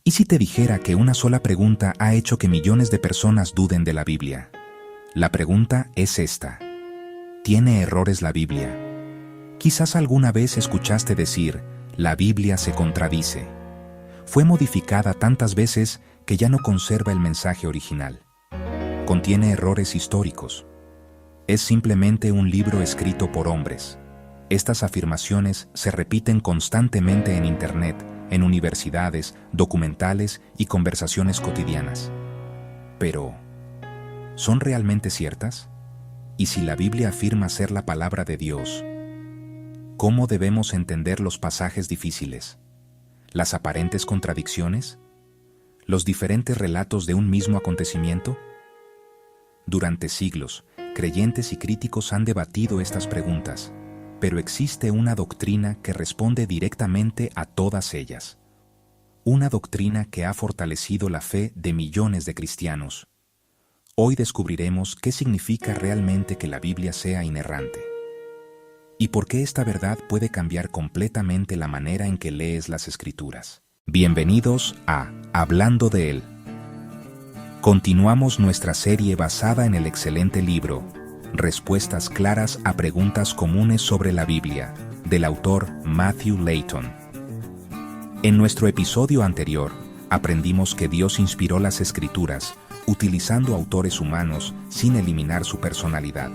¿Y si te dijera que una sola pregunta ha hecho que millones de personas duden de la Biblia? La pregunta es esta: ¿tiene errores la Biblia? Quizás alguna vez escuchaste decir, la Biblia se contradice. Fue modificada tantas veces que ya no conserva el mensaje original. Contiene errores históricos. Es simplemente un libro escrito por hombres. Estas afirmaciones se repiten constantemente en Internet, en universidades, documentales y conversaciones cotidianas. Pero, ¿son realmente ciertas? Y si la Biblia afirma ser la palabra de Dios, ¿cómo debemos entender los pasajes difíciles? ¿Las aparentes contradicciones? ¿Los diferentes relatos de un mismo acontecimiento? Durante siglos, creyentes y críticos han debatido estas preguntas, pero existe una doctrina que responde directamente a todas ellas. Una doctrina que ha fortalecido la fe de millones de cristianos. Hoy descubriremos qué significa realmente que la Biblia sea inerrante. Y por qué esta verdad puede cambiar completamente la manera en que lees las Escrituras. Bienvenidos a Hablando de Él. Continuamos nuestra serie basada en el excelente libro Respuestas claras a preguntas comunes sobre la Biblia, del autor Matthew Layton. En nuestro episodio anterior, aprendimos que Dios inspiró las Escrituras utilizando autores humanos sin eliminar su personalidad.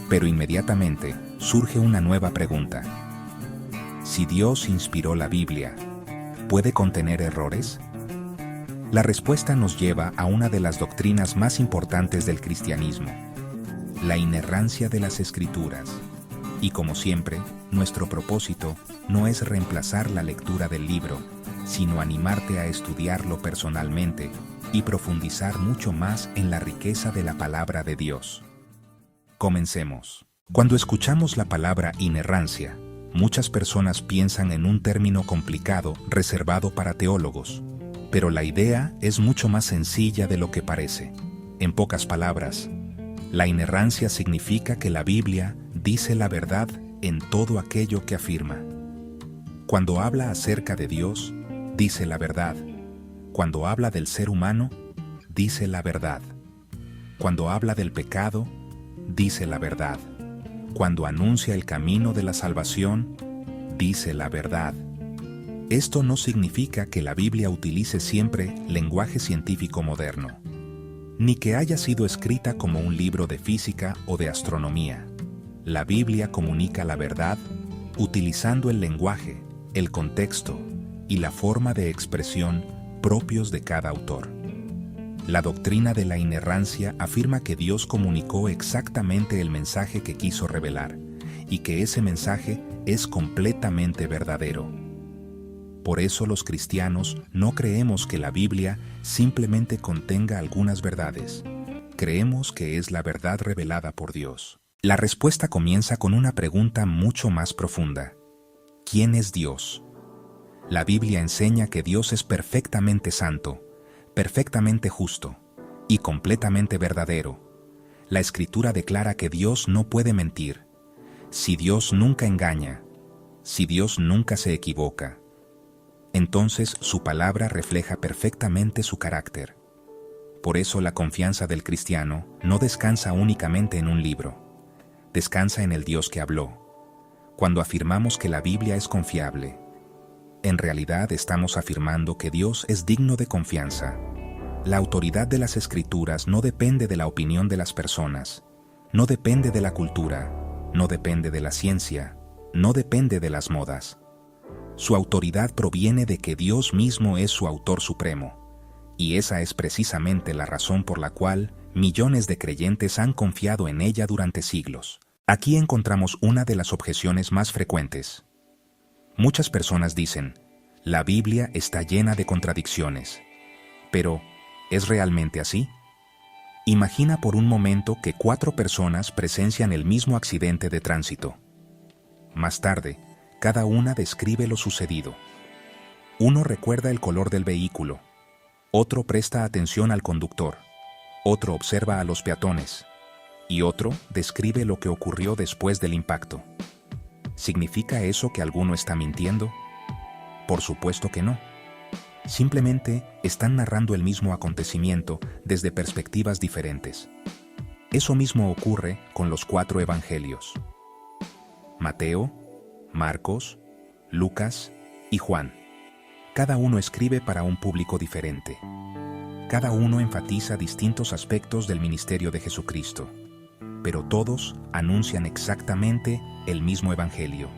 Pero inmediatamente surge una nueva pregunta. Si Dios inspiró la Biblia, ¿puede contener errores? La respuesta nos lleva a una de las doctrinas más importantes del cristianismo, la inerrancia de las Escrituras. Y como siempre, nuestro propósito no es reemplazar la lectura del libro, sino animarte a estudiarlo personalmente y profundizar mucho más en la riqueza de la palabra de Dios. Comencemos. Cuando escuchamos la palabra inerrancia, muchas personas piensan en un término complicado reservado para teólogos, pero la idea es mucho más sencilla de lo que parece. En pocas palabras, la inerrancia significa que la Biblia dice la verdad en todo aquello que afirma. Cuando habla acerca de Dios, dice la verdad. Cuando habla del ser humano, dice la verdad. Cuando habla del pecado, dice la verdad. Cuando anuncia el camino de la salvación, dice la verdad. Esto no significa que la Biblia utilice siempre lenguaje científico moderno, ni que haya sido escrita como un libro de física o de astronomía. La Biblia comunica la verdad utilizando el lenguaje, el contexto y la forma de expresión propios de cada autor. La doctrina de la inerrancia afirma que Dios comunicó exactamente el mensaje que quiso revelar y que ese mensaje es completamente verdadero. Por eso los cristianos no creemos que la Biblia simplemente contenga algunas verdades. Creemos que es la verdad revelada por Dios. La respuesta comienza con una pregunta mucho más profunda. ¿Quién es Dios? La Biblia enseña que Dios es perfectamente santo, perfectamente justo y completamente verdadero. La Escritura declara que Dios no puede mentir. Si Dios nunca engaña, si Dios nunca se equivoca, entonces su palabra refleja perfectamente su carácter. Por eso la confianza del cristiano no descansa únicamente en un libro, descansa en el Dios que habló. Cuando afirmamos que la Biblia es confiable, en realidad estamos afirmando que Dios es digno de confianza. La autoridad de las Escrituras no depende de la opinión de las personas, no depende de la cultura, no depende de la ciencia, no depende de las modas. Su autoridad proviene de que Dios mismo es su autor supremo, y esa es precisamente la razón por la cual millones de creyentes han confiado en ella durante siglos. Aquí encontramos una de las objeciones más frecuentes. Muchas personas dicen, la Biblia está llena de contradicciones. Pero, ¿es realmente así? Imagina por un momento que 4 personas presencian el mismo accidente de tránsito. Más tarde, cada una describe lo sucedido. Uno recuerda el color del vehículo, otro presta atención al conductor, otro observa a los peatones, y otro describe lo que ocurrió después del impacto. ¿Significa eso que alguno está mintiendo? Por supuesto que no. Simplemente están narrando el mismo acontecimiento desde perspectivas diferentes. Eso mismo ocurre con los 4 evangelios: Mateo, Marcos, Lucas y Juan. Cada uno escribe para un público diferente. Cada uno enfatiza distintos aspectos del ministerio de Jesucristo, pero todos anuncian exactamente el mismo evangelio.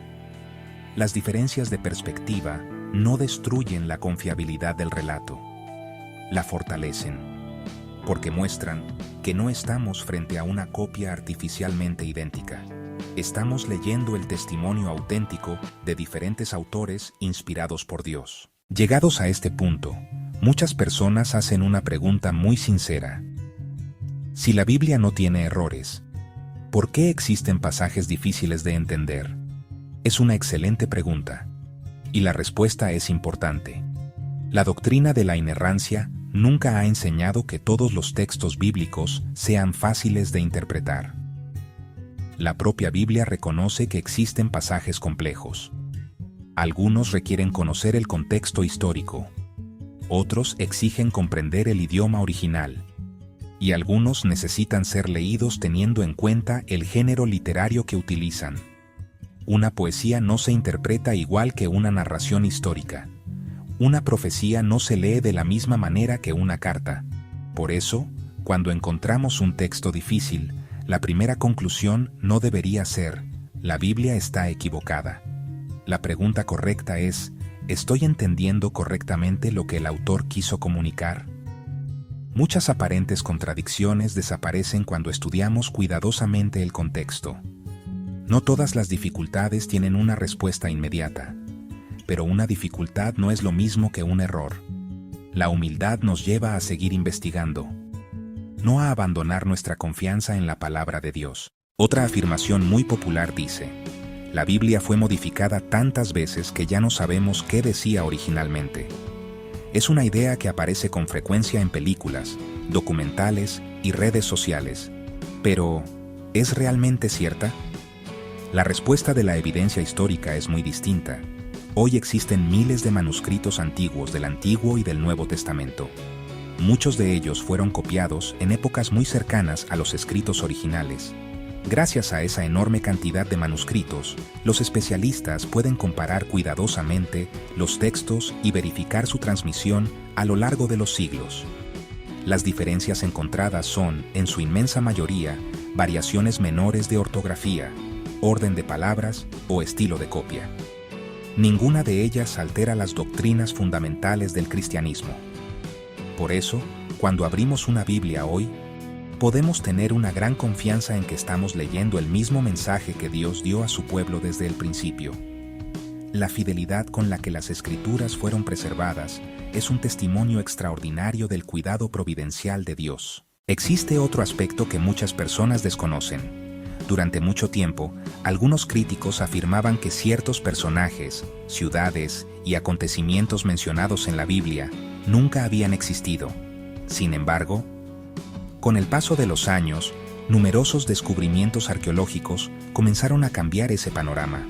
Las diferencias de perspectiva no destruyen la confiabilidad del relato, la fortalecen, porque muestran que no estamos frente a una copia artificialmente idéntica. Estamos leyendo el testimonio auténtico de diferentes autores inspirados por Dios. Llegados a este punto, muchas personas hacen una pregunta muy sincera. Si la Biblia no tiene errores, ¿por qué existen pasajes difíciles de entender? Es una excelente pregunta, y la respuesta es importante. La doctrina de la inerrancia nunca ha enseñado que todos los textos bíblicos sean fáciles de interpretar. La propia Biblia reconoce que existen pasajes complejos. Algunos requieren conocer el contexto histórico, otros exigen comprender el idioma original, y algunos necesitan ser leídos teniendo en cuenta el género literario que utilizan. Una poesía no se interpreta igual que una narración histórica. Una profecía no se lee de la misma manera que una carta. Por eso, cuando encontramos un texto difícil, la primera conclusión no debería ser: la Biblia está equivocada. La pregunta correcta es: ¿estoy entendiendo correctamente lo que el autor quiso comunicar? Muchas aparentes contradicciones desaparecen cuando estudiamos cuidadosamente el contexto. No todas las dificultades tienen una respuesta inmediata, pero una dificultad no es lo mismo que un error. La humildad nos lleva a seguir investigando, no a abandonar nuestra confianza en la palabra de Dios. Otra afirmación muy popular dice: la Biblia fue modificada tantas veces que ya no sabemos qué decía originalmente. Es una idea que aparece con frecuencia en películas, documentales y redes sociales. Pero, ¿es realmente cierta? La respuesta de la evidencia histórica es muy distinta. Hoy existen miles de manuscritos antiguos del Antiguo y del Nuevo Testamento. Muchos de ellos fueron copiados en épocas muy cercanas a los escritos originales. Gracias a esa enorme cantidad de manuscritos, los especialistas pueden comparar cuidadosamente los textos y verificar su transmisión a lo largo de los siglos. Las diferencias encontradas son, en su inmensa mayoría, variaciones menores de ortografía, orden de palabras o estilo de copia. Ninguna de ellas altera las doctrinas fundamentales del cristianismo. Por eso, cuando abrimos una Biblia hoy, podemos tener una gran confianza en que estamos leyendo el mismo mensaje que Dios dio a su pueblo desde el principio. La fidelidad con la que las Escrituras fueron preservadas es un testimonio extraordinario del cuidado providencial de Dios. Existe otro aspecto que muchas personas desconocen. Durante mucho tiempo, algunos críticos afirmaban que ciertos personajes, ciudades y acontecimientos mencionados en la Biblia nunca habían existido. Sin embargo, con el paso de los años, numerosos descubrimientos arqueológicos comenzaron a cambiar ese panorama.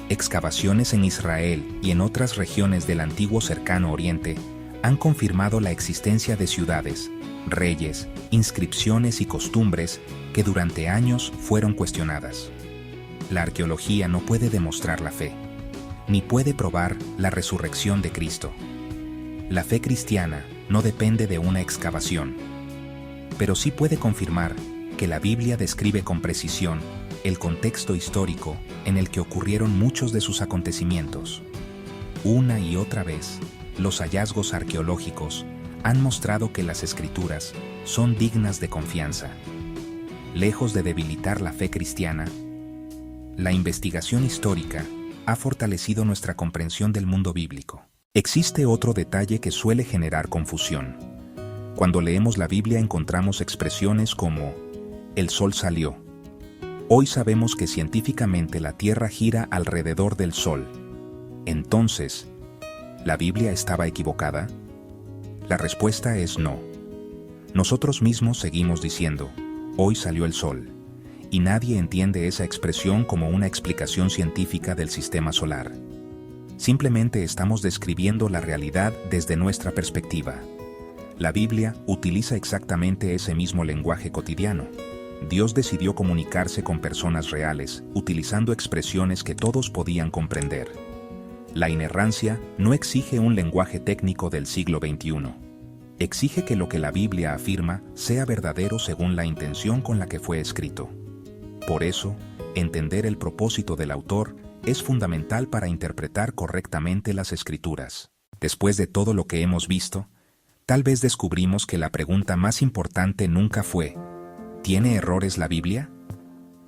Excavaciones en Israel y en otras regiones del antiguo Cercano Oriente han confirmado la existencia de ciudades, reyes, inscripciones y costumbres que durante años fueron cuestionadas. La arqueología no puede demostrar la fe, ni puede probar la resurrección de Cristo. La fe cristiana no depende de una excavación, pero sí puede confirmar que la Biblia describe con precisión el contexto histórico en el que ocurrieron muchos de sus acontecimientos. Una y otra vez, los hallazgos arqueológicos han mostrado que las Escrituras son dignas de confianza. Lejos de debilitar la fe cristiana, la investigación histórica ha fortalecido nuestra comprensión del mundo bíblico. Existe otro detalle que suele generar confusión. Cuando leemos la Biblia encontramos expresiones como «el sol salió». Hoy sabemos que científicamente la Tierra gira alrededor del Sol. Entonces, ¿la Biblia estaba equivocada? La respuesta es no. Nosotros mismos seguimos diciendo, hoy salió el sol, y nadie entiende esa expresión como una explicación científica del sistema solar. Simplemente estamos describiendo la realidad desde nuestra perspectiva. La Biblia utiliza exactamente ese mismo lenguaje cotidiano. Dios decidió comunicarse con personas reales, utilizando expresiones que todos podían comprender. La inerrancia no exige un lenguaje técnico del siglo XXI. Exige que lo que la Biblia afirma sea verdadero según la intención con la que fue escrito. Por eso, entender el propósito del autor es fundamental para interpretar correctamente las Escrituras. Después de todo lo que hemos visto, tal vez descubrimos que la pregunta más importante nunca fue: ¿tiene errores la Biblia?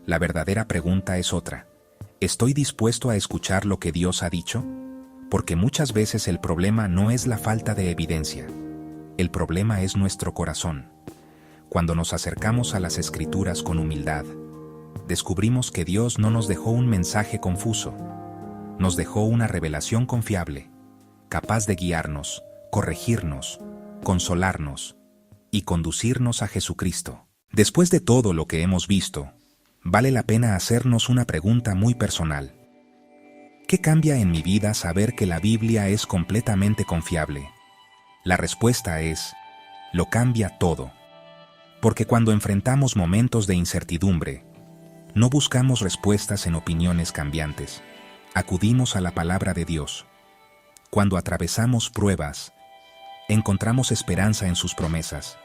La verdadera pregunta es otra: ¿estoy dispuesto a escuchar lo que Dios ha dicho? Porque muchas veces el problema no es la falta de evidencia. El problema es nuestro corazón. Cuando nos acercamos a las Escrituras con humildad, descubrimos que Dios no nos dejó un mensaje confuso. Nos dejó una revelación confiable, capaz de guiarnos, corregirnos, consolarnos y conducirnos a Jesucristo. Después de todo lo que hemos visto, vale la pena hacernos una pregunta muy personal. ¿Qué cambia en mi vida saber que la Biblia es completamente confiable? La respuesta es: lo cambia todo. Porque cuando enfrentamos momentos de incertidumbre, no buscamos respuestas en opiniones cambiantes, acudimos a la palabra de Dios. Cuando atravesamos pruebas, encontramos esperanza en sus promesas.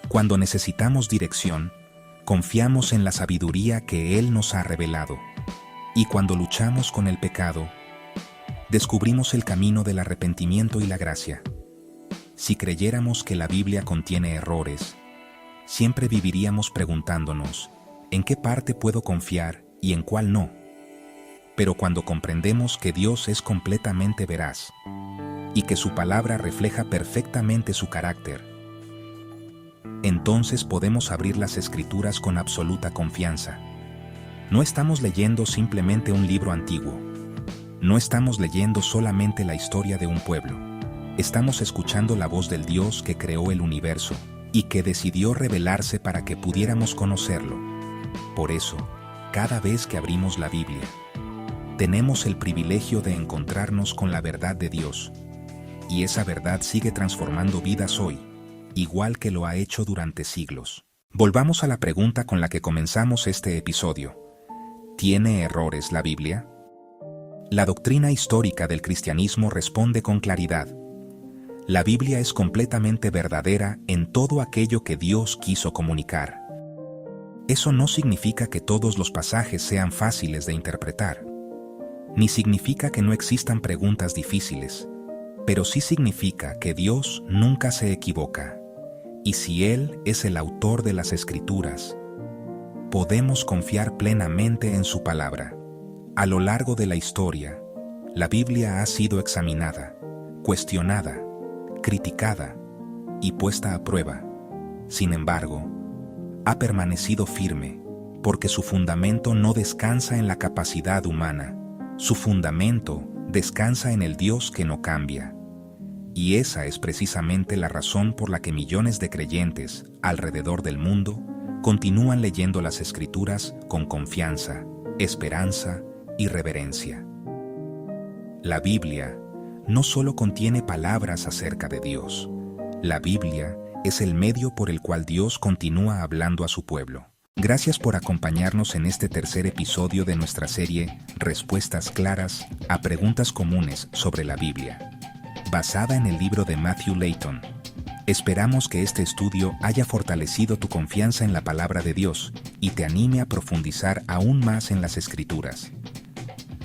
Cuando necesitamos dirección, confiamos en la sabiduría que Él nos ha revelado. Y cuando luchamos con el pecado, descubrimos el camino del arrepentimiento y la gracia. Si creyéramos que la Biblia contiene errores, siempre viviríamos preguntándonos: ¿en qué parte puedo confiar y en cuál no? Pero cuando comprendemos que Dios es completamente veraz y que su palabra refleja perfectamente su carácter, entonces podemos abrir las Escrituras con absoluta confianza. No estamos leyendo simplemente un libro antiguo. No estamos leyendo solamente la historia de un pueblo. Estamos escuchando la voz del Dios que creó el universo y que decidió revelarse para que pudiéramos conocerlo. Por eso, cada vez que abrimos la Biblia, tenemos el privilegio de encontrarnos con la verdad de Dios. Y esa verdad sigue transformando vidas hoy, igual que lo ha hecho durante siglos. Volvamos a la pregunta con la que comenzamos este episodio. ¿Tiene errores la Biblia? La doctrina histórica del cristianismo responde con claridad. La Biblia es completamente verdadera en todo aquello que Dios quiso comunicar. Eso no significa que todos los pasajes sean fáciles de interpretar, ni significa que no existan preguntas difíciles, pero sí significa que Dios nunca se equivoca. Y si Él es el autor de las Escrituras, podemos confiar plenamente en su palabra. A lo largo de la historia, la Biblia ha sido examinada, cuestionada, criticada y puesta a prueba. Sin embargo, ha permanecido firme, porque su fundamento no descansa en la capacidad humana. Su fundamento descansa en el Dios que no cambia. Y esa es precisamente la razón por la que millones de creyentes alrededor del mundo continúan leyendo las Escrituras con confianza, esperanza y reverencia. La Biblia no solo contiene palabras acerca de Dios. La Biblia es el medio por el cual Dios continúa hablando a su pueblo. Gracias por acompañarnos en este tercer episodio de nuestra serie Respuestas claras a preguntas comunes sobre la Biblia, basada en el libro de Matthew Layton. Esperamos que este estudio haya fortalecido tu confianza en la palabra de Dios y te anime a profundizar aún más en las Escrituras.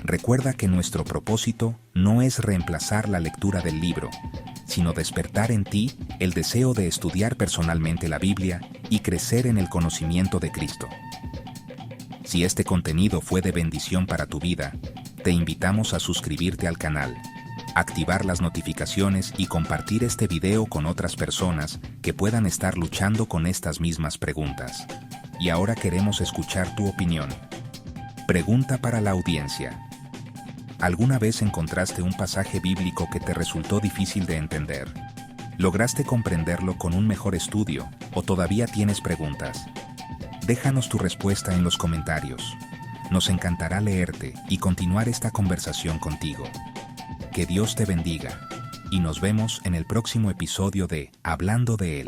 Recuerda que nuestro propósito no es reemplazar la lectura del libro, sino despertar en ti el deseo de estudiar personalmente la Biblia y crecer en el conocimiento de Cristo. Si este contenido fue de bendición para tu vida, te invitamos a suscribirte al canal, activar las notificaciones y compartir este video con otras personas que puedan estar luchando con estas mismas preguntas. Y ahora queremos escuchar tu opinión. Pregunta para la audiencia. ¿Alguna vez encontraste un pasaje bíblico que te resultó difícil de entender? ¿Lograste comprenderlo con un mejor estudio o todavía tienes preguntas? Déjanos tu respuesta en los comentarios. Nos encantará leerte y continuar esta conversación contigo. Que Dios te bendiga. Y nos vemos en el próximo episodio de Hablando de Él.